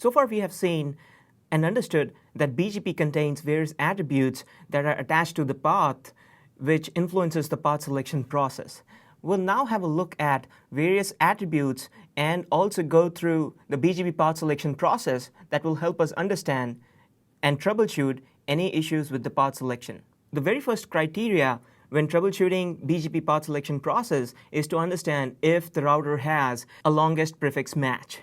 So far we have seen and understood that BGP contains various attributes that are attached to the path which influences the path selection process. We'll now have a look at various attributes and also go through the BGP path selection process that will help us understand and troubleshoot any issues with the path selection. The very first criteria when troubleshooting BGP path selection process is to understand if the router has a longest prefix match.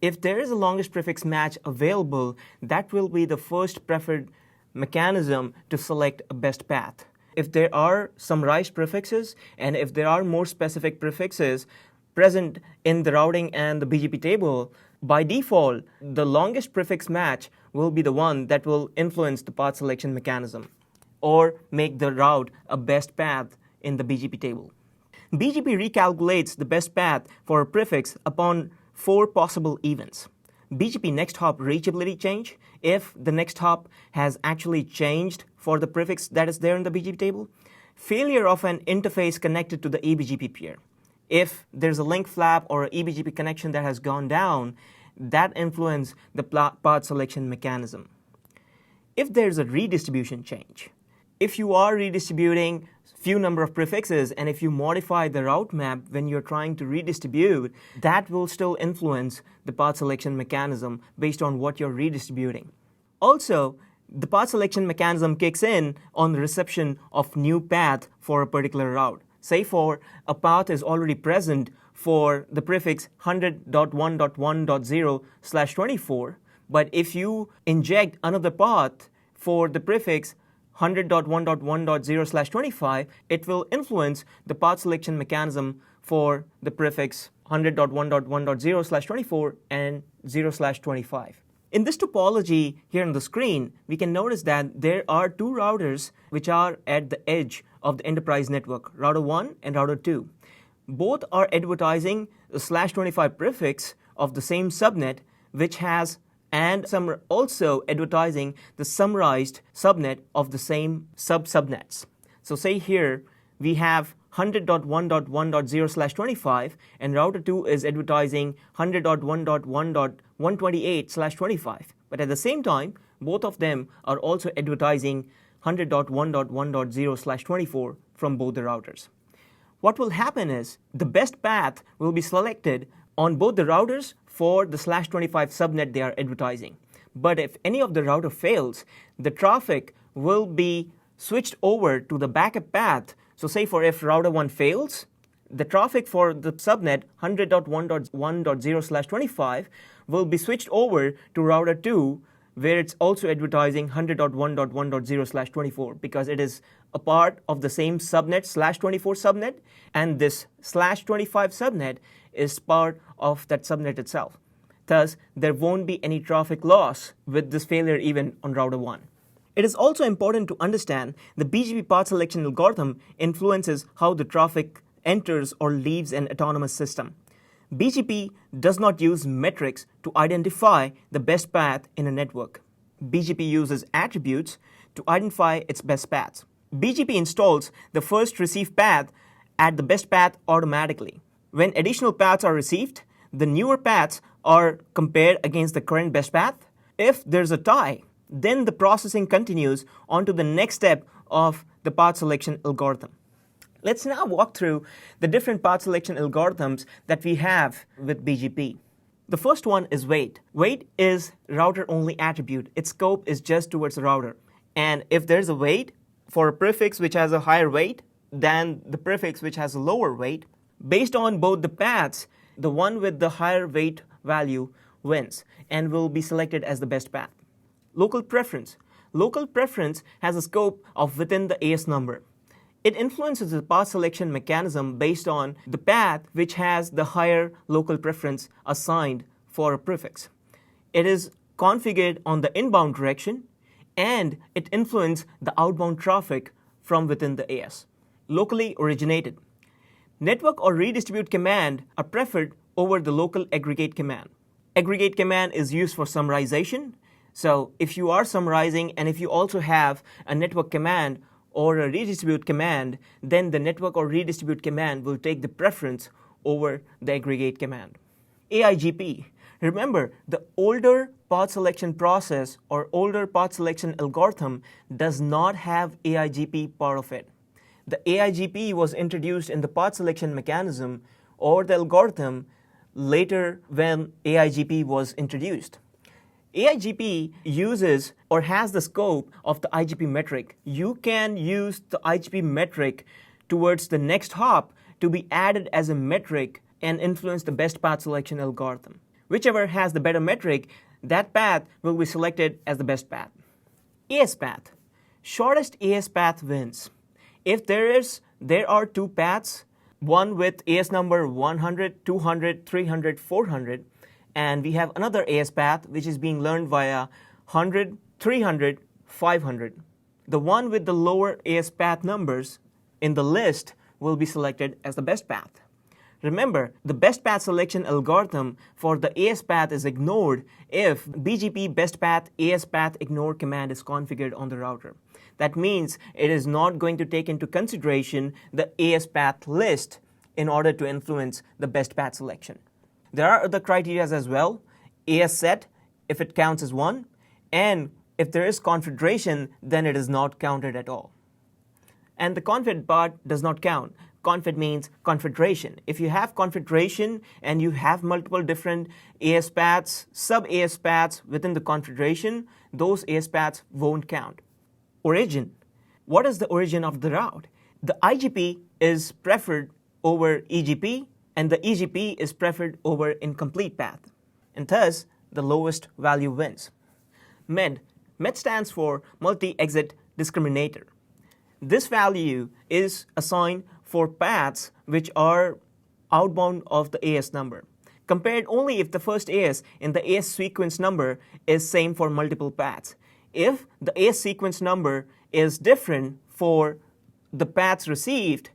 If there is a longest prefix match available, that will be the first preferred mechanism to select a best path. If there are summarized prefixes and if there are more specific prefixes present in the routing and the BGP table, by default, the longest prefix match will be the one that will influence the path selection mechanism or make the route a best path in the BGP table. BGP recalculates the best path for a prefix upon 4 possible events. BGP next hop reachability change, if the next hop has actually changed for the prefix that is there in the BGP table. Failure of an interface connected to the eBGP peer. If there's a link flap or an eBGP connection that has gone down, that influences the path selection mechanism. If there's a redistribution change, if you are redistributing few number of prefixes and if you modify the route map when you're trying to redistribute, that will still influence the path selection mechanism based on what you're redistributing. Also, the path selection mechanism kicks in on the reception of new path for a particular route. Say for a path is already present for the prefix 100.1.1.0/24, but if you inject another path for the prefix 100.1.1.0/25, it will influence the path selection mechanism for the prefix 100.1.1.0/24 and 0/25. In this topology here on the screen, we can notice that there are 2 routers which are at the edge of the enterprise network, router 1 and router 2. Both are advertising the /25 prefix of the same subnet which has, and some are also advertising the summarized subnet of the same subnets. So say here we have 100.1.1.0/25 and router 2 is advertising 100.1.1.128/25. But at the same time, both of them are also advertising 100.1.1.0/24 from both the routers. What will happen is the best path will be selected on both the routers for the /25 subnet they are advertising. But if any of the router fails, the traffic will be switched over to the backup path. So say for if router 1 fails, the traffic for the subnet 100.1.1.0/25 will be switched over to router 2 where it's also advertising 100.1.1.0/24 because it is a part of the same subnet /24 subnet, and this /25 subnet is part of that subnet itself. Thus, there won't be any traffic loss with this failure event on router 1. It is also important to understand the BGP path selection algorithm influences how the traffic enters or leaves an autonomous system. BGP does not use metrics to identify the best path in a network. BGP uses attributes to identify its best paths. BGP installs the first received path at the best path automatically. When additional paths are received, the newer paths are compared against the current best path. If there's a tie, then the processing continues on to the next step of the path selection algorithm. Let's now walk through the different path selection algorithms that we have with BGP. The first one is wait. Wait is router-only attribute. Its scope is just towards the router. And if there's a wait for a prefix which has a higher weight than the prefix which has a lower weight, based on both the paths, the one with the higher weight value wins and will be selected as the best path. Local preference. Local preference has a scope of within the AS number. It influences the path selection mechanism based on the path which has the higher local preference assigned for a prefix. It is configured on the inbound direction and it influences the outbound traffic from within the AS. Locally originated. Network or redistribute command are preferred over the local aggregate command. Aggregate command is used for summarization. So if you are summarizing and if you also have a network command or a redistribute command, then the network or redistribute command will take the preference over the aggregate command. AIGP, Remember, the older path selection process or older path selection algorithm does not have AIGP part of it. The AIGP was introduced in the path selection mechanism or the algorithm later when AIGP was introduced. AIGP uses or has the scope of the IGP metric. You can use the IGP metric towards the next hop to be added as a metric and influence the best path selection algorithm. Whichever has the better metric, that path will be selected as the best path. AS path. Shortest AS path wins. If there are two paths, one with AS number 100, 200, 300, 400, and we have another AS path which is being learned via 100, 300, 500. The one with the lower AS path numbers in the list will be selected as the best path. Remember, the best path selection algorithm for the AS path is ignored if BGP best path AS path ignore command is configured on the router. That means it is not going to take into consideration the AS path list in order to influence the best path selection. There are other criteria as well. AS set, if it counts as 1, and if there is confederation, then it is not counted at all. And the confed part does not count. Confed means confederation. If you have confederation and you have multiple different AS paths, sub-AS paths within the confederation, those AS paths won't count. Origin. What is the origin of the route? The IGP is preferred over EGP, and the EGP is preferred over incomplete path. And thus, the lowest value wins. MED. MED stands for multi-exit discriminator. This value is assigned for paths which are outbound of the AS number, compared only if the first AS in the AS sequence number is same for multiple paths. If the AS sequence number is different for the paths received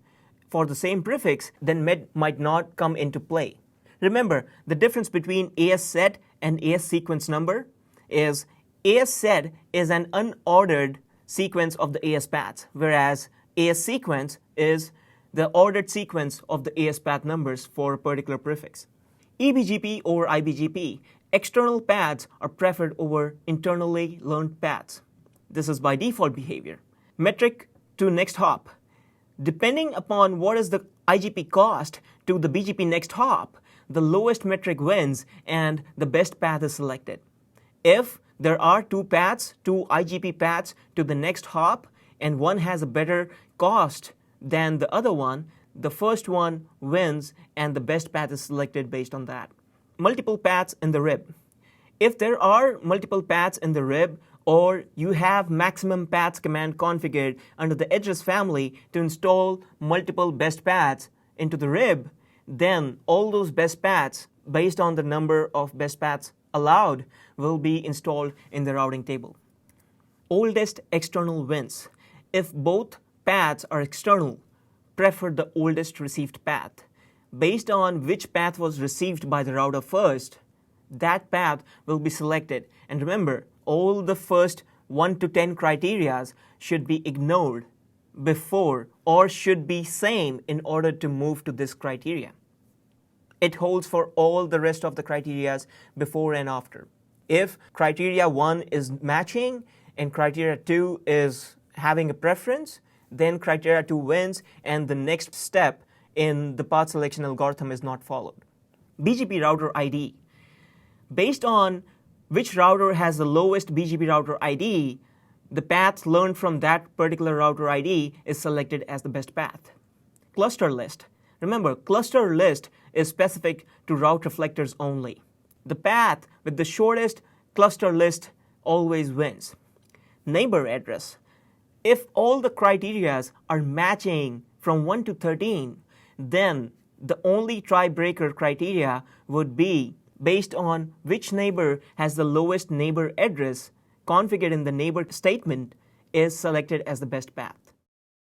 for the same prefix, then MED might not come into play. Remember, the difference between AS set and AS sequence number is AS set is an unordered sequence of the AS paths, whereas AS sequence is the ordered sequence of the AS path numbers for a particular prefix. eBGP over IBGP. External paths are preferred over internally learned paths. This is by default behavior. Metric to next hop. Depending upon what is the IGP cost to the BGP next hop, the lowest metric wins and the best path is selected. If there are two paths, two IGP paths to the next hop, and one has a better cost than the other one, the first one wins and the best path is selected based on that. Multiple paths in the RIB. If there are multiple paths in the RIB, or you have maximum paths command configured under the address family to install multiple best paths into the RIB, then all those best paths based on the number of best paths allowed will be installed in the routing table. Oldest external wins. If both paths are external, prefer the oldest received path. Based on which path was received by the router first, that path will be selected. And remember, all the first 1 to 10 criteria should be ignored before or should be same in order to move to this criteria. It holds for all the rest of the criteria before and after. If criteria 1 is matching and criteria 2 is having a preference, then criteria 2 wins and the next step in the path selection algorithm is not followed. BGP router ID. Based on which router has the lowest BGP router ID, the path learned from that particular router ID is selected as the best path. Cluster list. Remember, cluster list is specific to route reflectors only. The path with the shortest cluster list always wins. Neighbor address. If all the criteria are matching from 1 to 13, then the only tiebreaker criteria would be based on which neighbor has the lowest neighbor address configured in the neighbor statement is selected as the best path.